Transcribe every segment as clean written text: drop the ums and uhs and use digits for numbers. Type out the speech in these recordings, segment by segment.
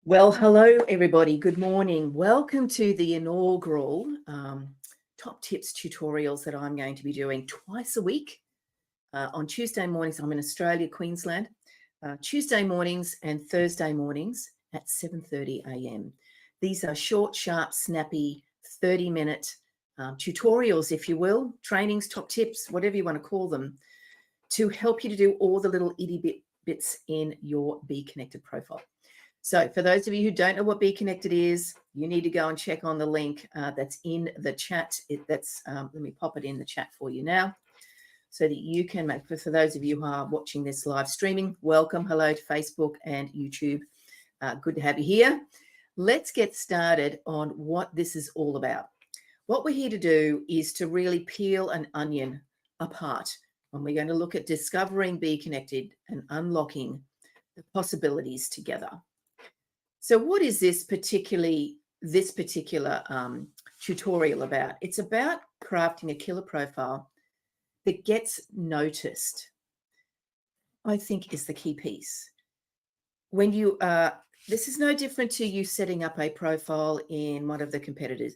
Well, hello, everybody. Good morning. Welcome to the inaugural top tips tutorials that I'm going to be doing twice a week. On Tuesday mornings, I'm in Australia, Queensland. Tuesday mornings and Thursday mornings at 7:30 a.m. These are short, sharp, snappy, 30-minute tutorials, if you will, trainings, top tips, whatever you want to call them, to help you to do all the little itty bits in your BEEKonnected profile. So for those of you who don't know what BEEKonnected is, you need to go and check on the link that's in the chat. Let me pop it in the chat for you now so that you can make, for those of you who are watching this live streaming, welcome, hello to Facebook and YouTube. Good to have you here. Let's get started on what this is all about. What we're here to do is to really peel an onion apart. And we're going to look at discovering BEEKonnected and unlocking the possibilities together. So what is this particular tutorial about? It's about crafting a killer profile that gets noticed, I think, is the key piece. When you this is no different to you setting up a profile in one of the competitors,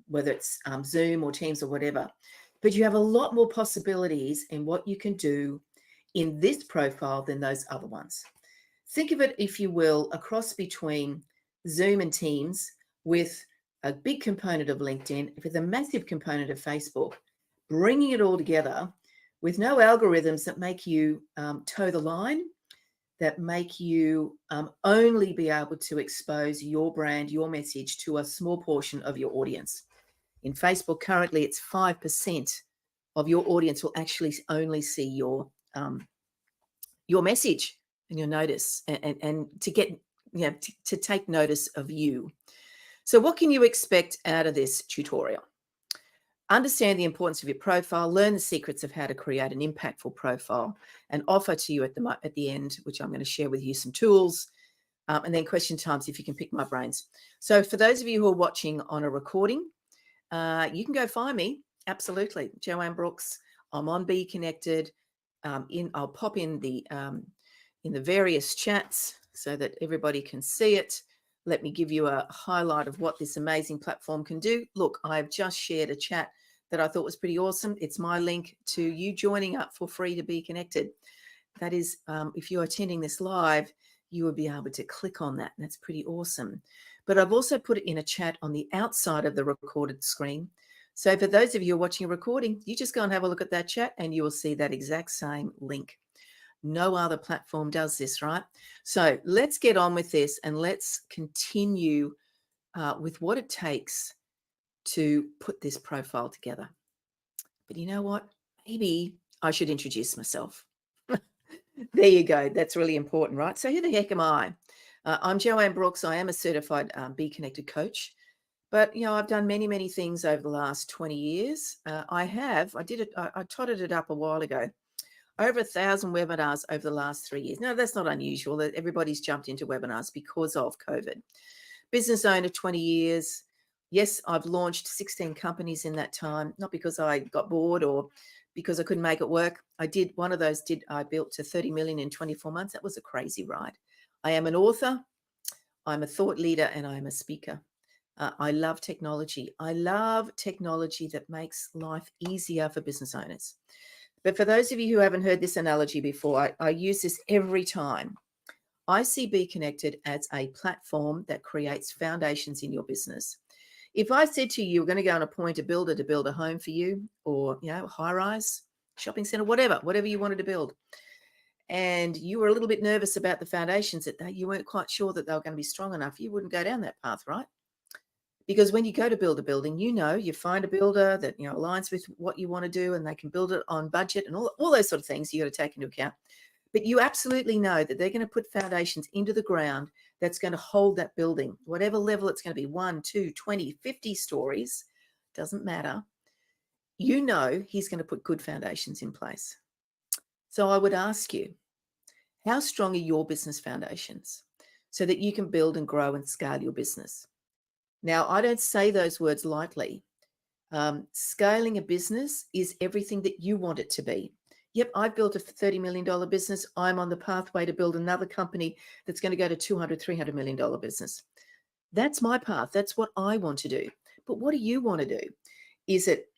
whether it's Zoom or Teams or whatever, but you have a lot more possibilities in what you can do in this profile than those other ones. Think of it, if you will, a cross between Zoom and Teams with a big component of LinkedIn, with a massive component of Facebook, bringing it all together with no algorithms that make you toe the line, that make you only be able to expose your brand, your message to a small portion of your audience. In Facebook, currently, it's 5% of your audience will actually only see your message and your notice, and to get, to take notice of you. So what can you expect out of this tutorial? Understand the importance of your profile, learn the secrets of how to create an impactful profile, and offer to you at the end, which I'm going to share with you, some tools, and then question times if you can pick my brains. So for those of you who are watching on a recording, you can go find me. Absolutely. Joanne Brooks. I'm on BEEKonnected. I'll pop in the various chats so that everybody can see it. Let me give you a highlight of what this amazing platform can do. Look, I've just shared a chat that I thought was pretty awesome. It's my link to you joining up for free to BEEKonnected. That is, if you're attending this live, you will be able to click on that. And that's pretty awesome. But I've also put it in a chat on the outside of the recorded screen. So for those of you who are watching a recording, you just go and have a look at that chat and you will see that exact same link. No other platform does this, right? So let's get on with this and let's continue with what it takes to put this profile together. But you know what? Maybe I should introduce myself. There you go. That's really important, right? So who the heck am I? I'm Joanne Brooks. I am a certified BEEKonnected coach. But, I've done many, many things over the last 20 years. I totted it up a while ago. Over 1,000 webinars over the last 3 years. Now, that's not unusual that everybody's jumped into webinars because of COVID. Business owner, 20 years. Yes, I've launched 16 companies in that time, not because I got bored or because I couldn't make it work. I built to 30 million in 24 months. That was a crazy ride. I am an author, I'm a thought leader, and I'm a speaker. I love technology. I love technology that makes life easier for business owners. But for those of you who haven't heard this analogy before, I use this every time. I see BEEKonnected as a platform that creates foundations in your business. If I said to you, you're going to go and appoint a builder to build a home for you, or, high-rise, shopping center, whatever you wanted to build, and you were a little bit nervous about the foundations, that you weren't quite sure that they were going to be strong enough, you wouldn't go down that path, right? Because when you go to build a building, you find a builder that, aligns with what you want to do, and they can build it on budget and all those sort of things you got to take into account. But you absolutely know that they're going to put foundations into the ground that's going to hold that building, whatever level it's going to be, 1, 2, 20, 50 stories, doesn't matter. He's going to put good foundations in place. So I would ask you, how strong are your business foundations so that you can build and grow and scale your business? Now, I don't say those words lightly. Scaling a business is everything that you want it to be. Yep, I've built a $30 million business. I'm on the pathway to build another company that's going to go to $200, $300 million business. That's my path. That's what I want to do. But what do you want to do? Is it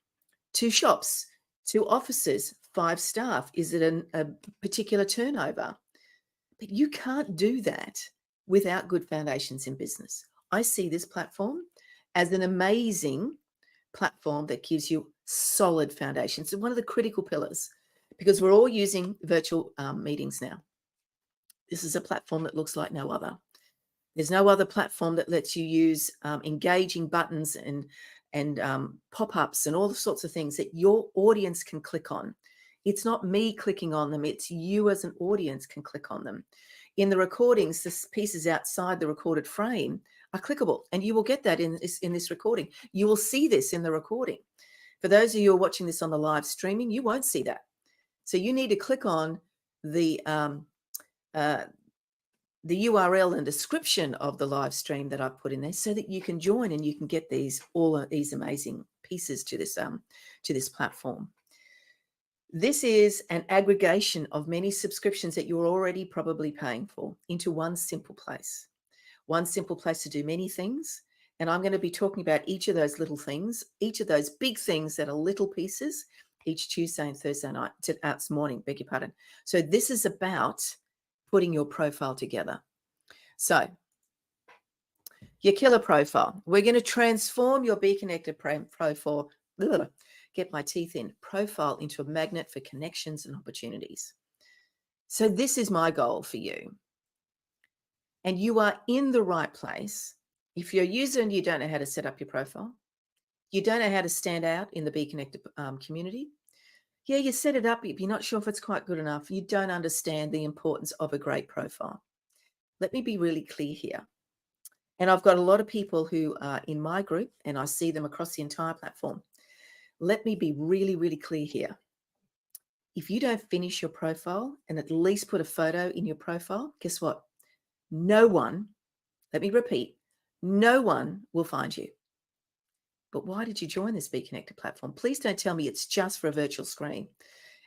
2 shops, 2 offices, 5 staff? Is it a particular turnover? But you can't do that without good foundations in business. I see this platform as an amazing platform that gives you solid foundations. It's one of the critical pillars because we're all using virtual meetings now. This is a platform that looks like no other. There's no other platform that lets you use engaging buttons and pop-ups and all the sorts of things that your audience can click on. It's not me clicking on them. It's you as an audience can click on them. In the recordings, the pieces outside the recorded frame are clickable, and you will get that in this recording. You will see this in the recording. For those of you who are watching this on the live streaming, you won't see that. So you need to click on the URL and description of the live stream that I've put in there so that you can join and you can get all of these amazing pieces to this platform. This is an aggregation of many subscriptions that you're already probably paying for into one simple place to do many things. And I'm going to be talking about each of those little things, each of those big things that are little pieces, each Tuesday and Thursday night, morning, beg your pardon. So this is about putting your profile together. So your killer profile, we're going to transform your BEEKonnected profile, get my teeth in, profile into a magnet for connections and opportunities. So this is my goal for you. And you are in the right place. If you're a user and you don't know how to set up your profile, you don't know how to stand out in the BEEKonnected community, yeah, you set it up, you're not sure if it's quite good enough, you don't understand the importance of a great profile. Let me be really clear here. And I've got a lot of people who are in my group and I see them across the entire platform. Let me be really, really clear here. If you don't finish your profile and at least put a photo in your profile, guess what? No one, let me repeat, no one will find you. But why did you join this BEEKonnected platform? Please don't tell me it's just for a virtual screen.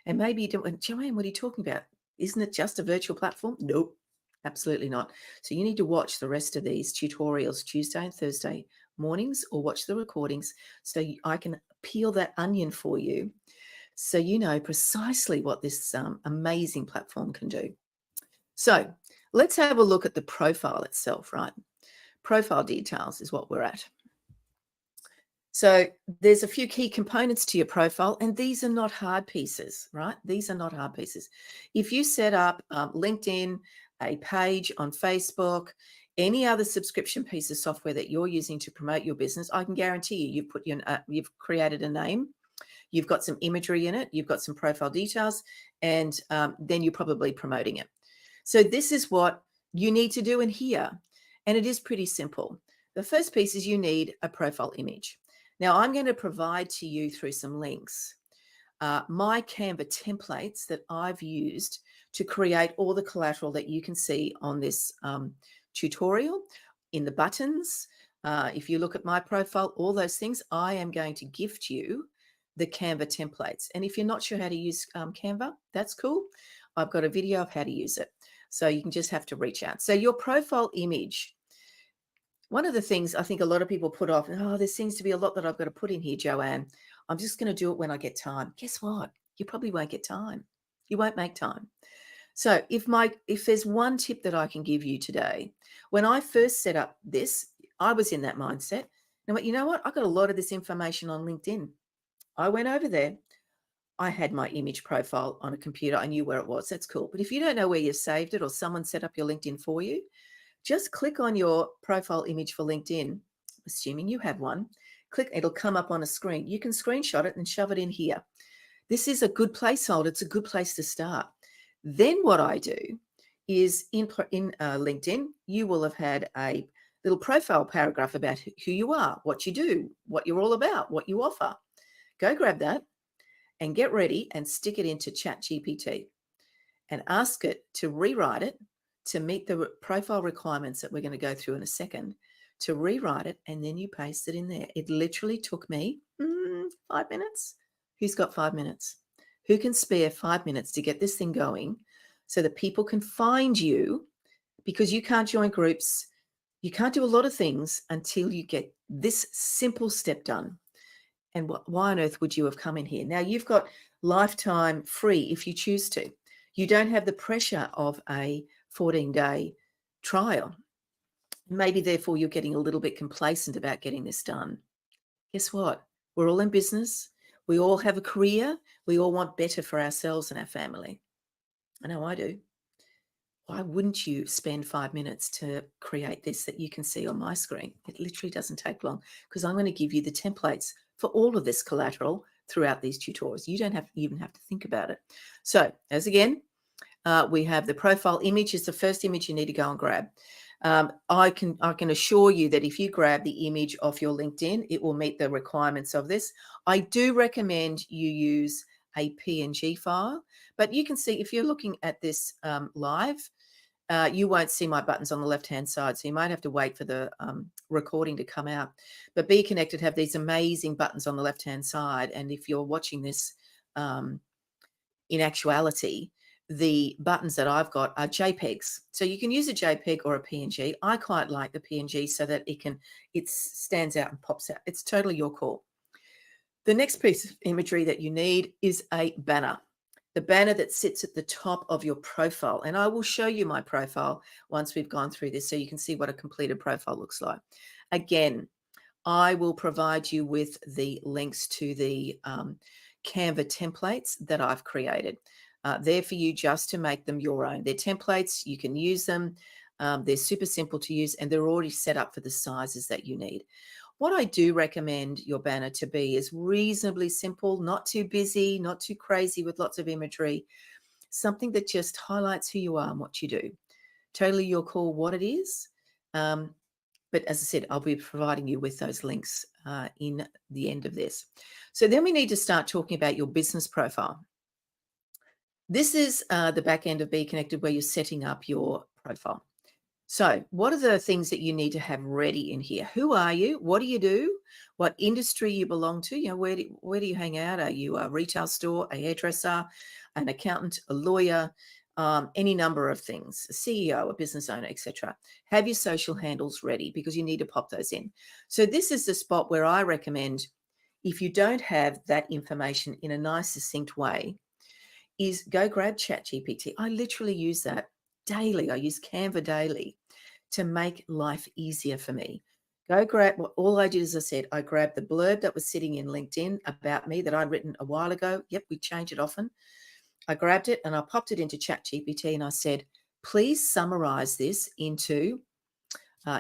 And maybe you don't, Joanne, what are you talking about? Isn't it just a virtual platform? Nope, absolutely not. So you need to watch the rest of these tutorials Tuesday and Thursday mornings or watch the recordings so I can peel that onion for you so you know precisely what this amazing platform can do. So let's have a look at the profile itself, right? Profile details is what we're at. So there's a few key components to your profile, and these are not hard pieces, right? These are not hard pieces. If you set up LinkedIn, a page on Facebook, any other subscription piece of software that you're using to promote your business, I can guarantee you, you've created a name, you've got some imagery in it, you've got some profile details, and then you're probably promoting it. So this is what you need to do in here, and it is pretty simple. The first piece is you need a profile image. Now, I'm going to provide to you through some links my Canva templates that I've used to create all the collateral that you can see on this tutorial in the buttons. If you look at my profile, all those things, I am going to gift you the Canva templates. And if you're not sure how to use Canva, that's cool. I've got a video of how to use it. So you can just have to reach out. So your profile image. One of the things I think a lot of people put off, there seems to be a lot that I've got to put in here, Joanne. I'm just going to do it when I get time. Guess what? You probably won't get time. You won't make time. So if there's one tip that I can give you today, when I first set up this, I was in that mindset. Now, you know what? I got a lot of this information on LinkedIn. I went over there. I had my image profile on a computer. I knew where it was. That's cool. But if you don't know where you've saved it or someone set up your LinkedIn for you, just click on your profile image for LinkedIn, assuming you have one. Click, it'll come up on a screen. You can screenshot it and shove it in here. This is a good placeholder. It's a good place to start. Then what I do is in LinkedIn, you will have had a little profile paragraph about who you are, what you do, what you're all about, what you offer. Go grab that and get ready and stick it into ChatGPT and ask it to rewrite it to meet the profile requirements that we're going to go through in a second, to rewrite it, and then you paste it in there. It literally took me 5 minutes. Who's got 5 minutes? who can spare 5 minutes to get this thing going so that people can find you, because you can't join groups. You can't do a lot of things until you get this simple step done. And why on earth would you have come in here? Now, you've got lifetime free if you choose to. You don't have the pressure of a 14-day trial. Maybe, therefore, you're getting a little bit complacent about getting this done. Guess what? We're all in business. We all have a career. We all want better for ourselves and our family. I know I do. Why wouldn't you spend 5 minutes to create this that you can see on my screen? It literally doesn't take long, because I'm going to give you the templates for all of this collateral throughout these tutorials. You don't even have to think about it. So, as again, we have the profile image is the first image you need to go and grab. I can assure you that if you grab the image off your LinkedIn, it will meet the requirements of this. I do recommend you use a PNG file, but you can see if you're looking at this live, you won't see my buttons on the left-hand side, so you might have to wait for the recording to come out. But BEEKonnected have these amazing buttons on the left-hand side, and if you're watching this in actuality, the buttons that I've got are JPEGs. So you can use a JPEG or a PNG. I quite like the PNG so that it stands out and pops out. It's totally your call. The next piece of imagery that you need is a banner. The banner that sits at the top of your profile. And I will show you my profile once we've gone through this so you can see what a completed profile looks like. Again, I will provide you with the links to the Canva templates that I've created. They're for you just to make them your own. They're templates. You can use them. They're super simple to use, and they're already set up for the sizes that you need. What I do recommend your banner to be is reasonably simple, not too busy, not too crazy with lots of imagery, something that just highlights who you are and what you do. Totally your call what it is. But as I said, I'll be providing you with those links in the end of this. So then we need to start talking about your business profile. This is the back end of BEEKonnected where you're setting up your profile. So what are the things that you need to have ready in here? Who are you? What do you do? What industry you belong to? You know, where do you hang out? Are you a retail store, a hairdresser, an accountant, a lawyer, any number of things, a CEO, a business owner, etc. Have your social handles ready because you need to pop those in. So this is the spot where I recommend, if you don't have that information in a nice, succinct way, is go grab ChatGPT. I literally use that daily. I use Canva daily to make life easier for me. Go grab, all I did, as I said, I grabbed the blurb that was sitting in LinkedIn about me that I'd written a while ago. Yep, we change it often. I grabbed it and I popped it into ChatGPT and I said, please summarize this into,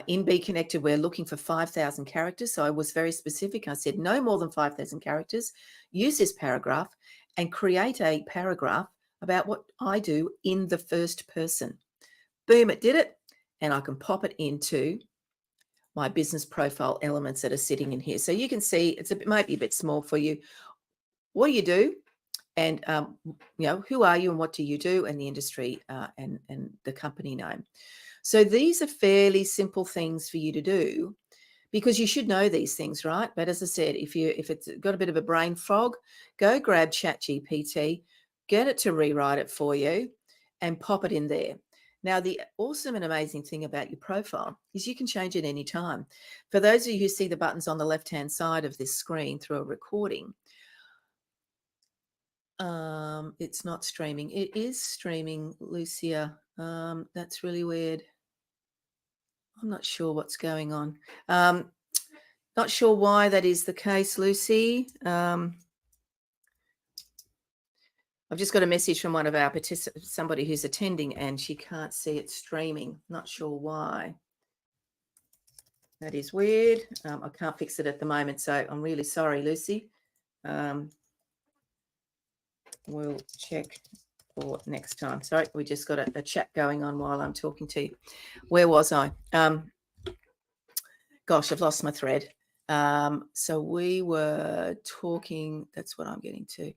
in BEEKonnected, we're looking for 5,000 characters. So I was very specific. I said, no more than 5,000 characters. Use this paragraph and create a paragraph about what I do in the first person. Boom, it did it. And I can pop it into my business profile elements that are sitting in here. So you can see it might be a bit small for you. What do you do? And, who are you and what do you do, and the industry and the company name. So these are fairly simple things for you to do because you should know these things, right? But as I said, if it's got a bit of a brain fog, go grab ChatGPT, get it to rewrite it for you and pop it in there. Now, the awesome and amazing thing about your profile is you can change it any time. For those of you who see the buttons on the left-hand side of this screen through a recording, it's not streaming. It is streaming, Lucia. That's really weird. I'm not sure what's going on. Not sure why that is the case, Lucy. I've just got a message from one of our participants, somebody who's attending, and she can't see it streaming. Not sure why. That is weird. I can't fix it at the moment, so I'm really sorry, Lucy. We'll check for next time. Sorry, we just got a chat going on while I'm talking to you. Where was I? Gosh, I've lost my thread. So we were talking, that's what I'm getting to.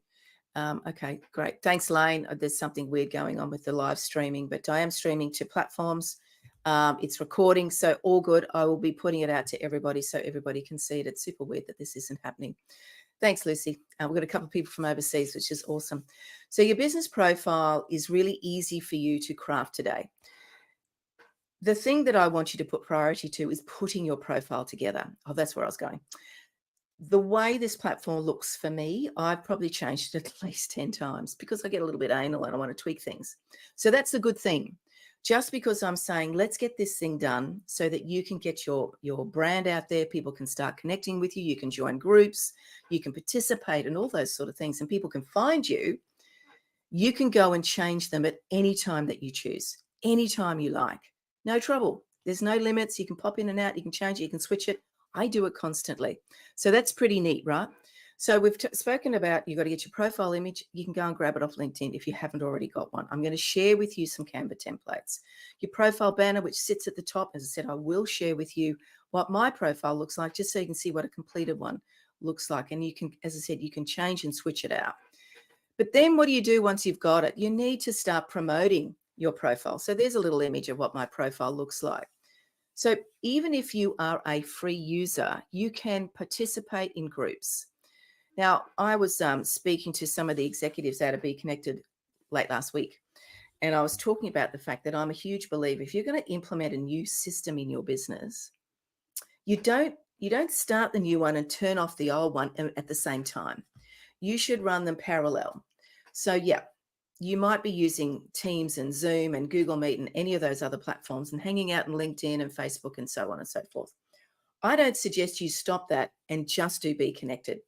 Okay, great. Thanks, Lane. There's something weird going on with the live streaming, but I am streaming to platforms. It's recording, so all good. I will be putting it out to everybody so everybody can see it. It's super weird that this isn't happening. Thanks, Lucy. We've got a couple of people from overseas, which is awesome. So your business profile is really easy for you to craft today. The thing that I want you to put priority to is putting your profile together. Oh, that's where I was going. The way this platform looks for me, I've probably changed it at least 10 times because I get a little bit anal and I want to tweak things. So that's a good thing. Just because I'm saying, let's get this thing done so that you can get your brand out there, people can start connecting with you, you can join groups, you can participate and all those sort of things, and people can find you. You can go and change them at any time that you choose, anytime you like. No trouble. There's no limits. You can pop in and out. You can change it. You can switch it. I do it constantly. So that's pretty neat, right? So we've spoken about you've got to get your profile image. You can go and grab it off LinkedIn if you haven't already got one. I'm going to share with you some Canva templates. Your profile banner, which sits at the top, as I said, I will share with you what my profile looks like just so you can see what a completed one looks like. And you can, as I said, you can change and switch it out. But then what do you do once you've got it? You need to start promoting your profile. So there's a little image of what my profile looks like. So even if you are a free user, you can participate in groups. Now, I was speaking to some of the executives out of BEEKonnected late last week, and I was talking about the fact that I'm a huge believer. If you're going to implement a new system in your business, you don't start the new one and turn off the old one at the same time. You should run them parallel. So yeah, you might be using Teams and Zoom and Google Meet and any of those other platforms and hanging out in LinkedIn and Facebook and so on and so forth. I don't suggest you stop that and just do BEEKonnected,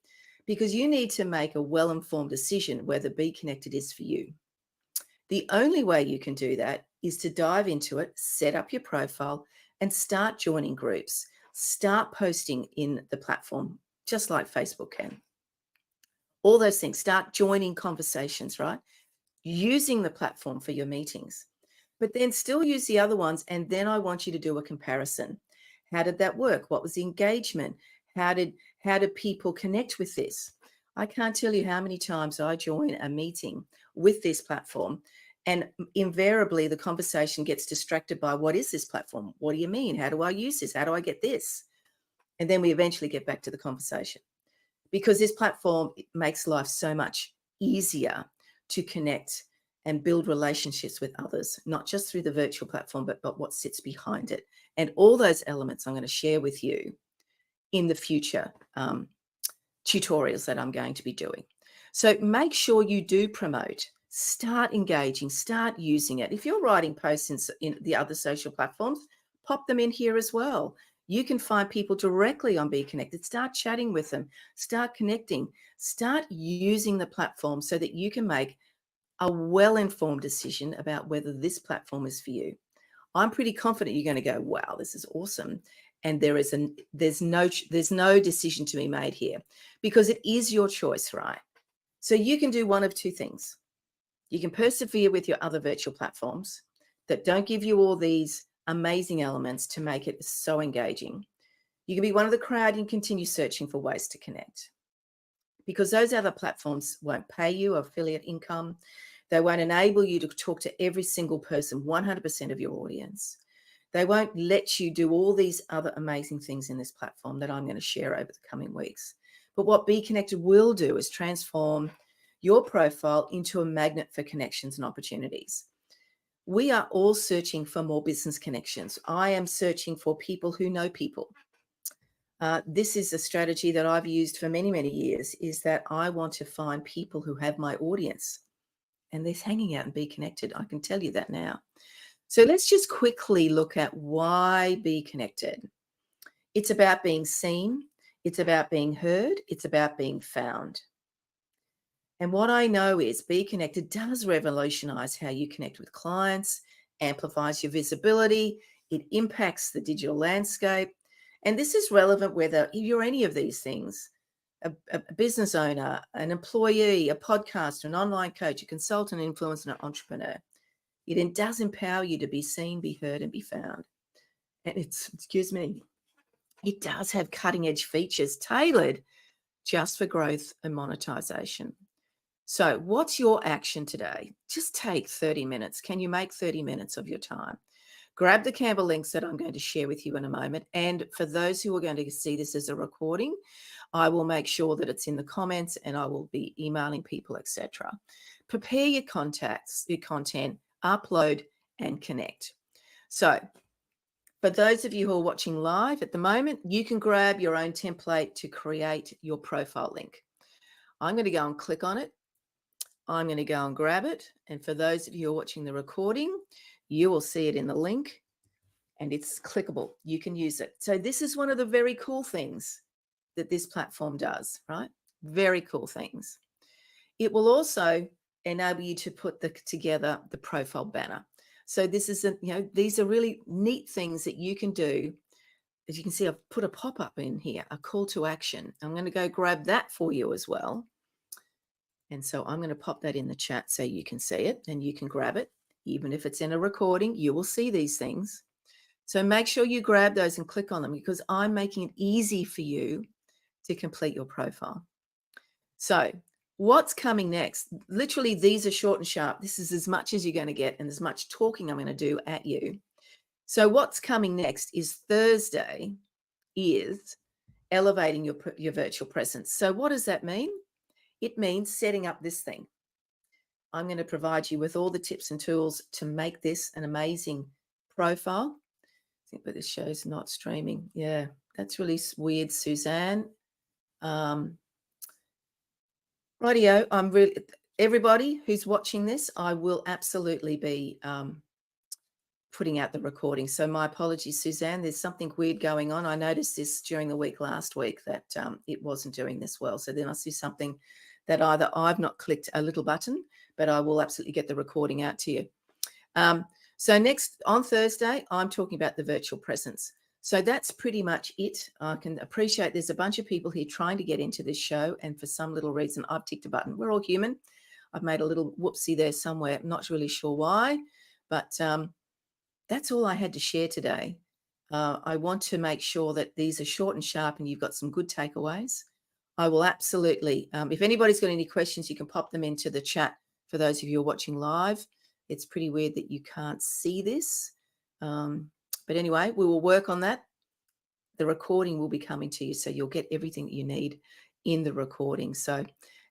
because you need to make a well-informed decision whether BEEKonnected is for you. The only way you can do that is to dive into it, set up your profile and start joining groups. Start posting in the platform, just like Facebook can. All those things. Start joining conversations, right? Using the platform for your meetings, but then still use the other ones. And then I want you to do a comparison. How did that work? What was the engagement? How did people connect with this? I can't tell you how many times I join a meeting with this platform, and invariably the conversation gets distracted by, what is this platform? What do you mean? How do I use this? How do I get this? And then we eventually get back to the conversation, because this platform makes life so much easier to connect and build relationships with others, not just through the virtual platform, but what sits behind it. And all those elements I'm going to share with you in the future tutorials that I'm going to be doing. So make sure you do promote, start engaging, start using it. If you're writing posts in the other social platforms, pop them in here as well. You can find people directly on BEEKonnected, start chatting with them, start connecting, start using the platform so that you can make a well-informed decision about whether this platform is for you. I'm pretty confident you're going to go, wow, this is awesome. And there's no decision to be made here, because it is your choice, right? So you can do one of two things. You can persevere with your other virtual platforms that don't give you all these amazing elements to make it so engaging. You can be one of the crowd and continue searching for ways to connect, because those other platforms won't pay you affiliate income. They won't enable you to talk to every single person, 100% of your audience. They won't let you do all these other amazing things in this platform that I'm going to share over the coming weeks. But what BEEKonnected will do is transform your profile into a magnet for connections and opportunities. We are all searching for more business connections. I am searching for people who know people. This is a strategy that I've used for many, many years, is that I want to find people who have my audience, and they're hanging out and BEEKonnected. I can tell you that now. So let's just quickly look at why BEEKonnected. It's about being seen. It's about being heard. It's about being found. And what I know is BEEKonnected does revolutionize how you connect with clients, amplifies your visibility. It impacts the digital landscape. And this is relevant whether you're any of these things, a business owner, an employee, a podcaster, an online coach, a consultant, influencer, an entrepreneur. It does empower you to be seen, be heard, and be found. And it does have cutting edge features tailored just for growth and monetization. So what's your action today? Just take 30 minutes. Can you make 30 minutes of your time? grab the Canva links that I'm going to share with you in a moment. And for those who are going to see this as a recording, I will make sure that it's in the comments and I will be emailing people, etc. Prepare your contacts, your content, upload and connect. So for those of you who are watching live at the moment, you can grab your own template to create your profile link. I'm going to go and click on it. I'm going to go and grab it. And for those of you who are watching the recording, you will see it in the link and it's clickable. You can use it. So this is one of the very cool things that this platform does, right? Very cool things. It will also enable you to put together the profile banner. So this is, these are really neat things that you can do. As you can see, I've put a pop-up in here, a call to action. I'm going to go grab that for you as well. And so I'm going to pop that in the chat so you can see it and you can grab it. Even if it's in a recording, you will see these things. So make sure you grab those and click on them because I'm making it easy for you to complete your profile. So what's coming next? Literally, these are short and sharp. This is as much as you're going to get and as much talking I'm going to do at you. So what's coming next is Thursday is elevating your virtual presence. So what does that mean? It means setting up this thing. I'm going to provide you with all the tips and tools to make this an amazing profile. I think, but this show's not streaming. Yeah, that's really weird, Suzanne. Rightio, everybody who's watching this, I will absolutely be putting out the recording. So my apologies, Suzanne. There's something weird going on. I noticed this during the week last week that it wasn't doing this well. So then I see something that either I've not clicked a little button, but I will absolutely get the recording out to you. So next on Thursday, I'm talking about the virtual presence. So that's pretty much it. I can appreciate there's a bunch of people here trying to get into this show. And for some little reason, I've ticked a button. We're all human. I've made a little whoopsie there somewhere. I'm not really sure why, but that's all I had to share today. I want to make sure that these are short and sharp and you've got some good takeaways. I will absolutely, if anybody's got any questions, you can pop them into the chat for those of you who are watching live. It's pretty weird that you can't see this. But anyway, we will work on that. The recording will be coming to you, so you'll get everything that you need in the recording. So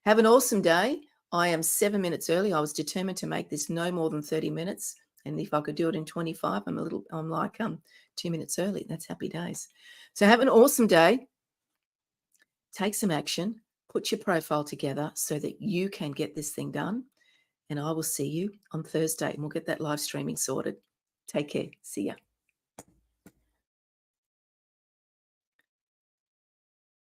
have an awesome day. I am 7 minutes early. I was determined to make this no more than 30 minutes. And if I could do it in 25, I'm like 2 minutes early. That's happy days. So have an awesome day. Take some action. Put your profile together so that you can get this thing done. And I will see you on Thursday and we'll get that live streaming sorted. Take care. See ya.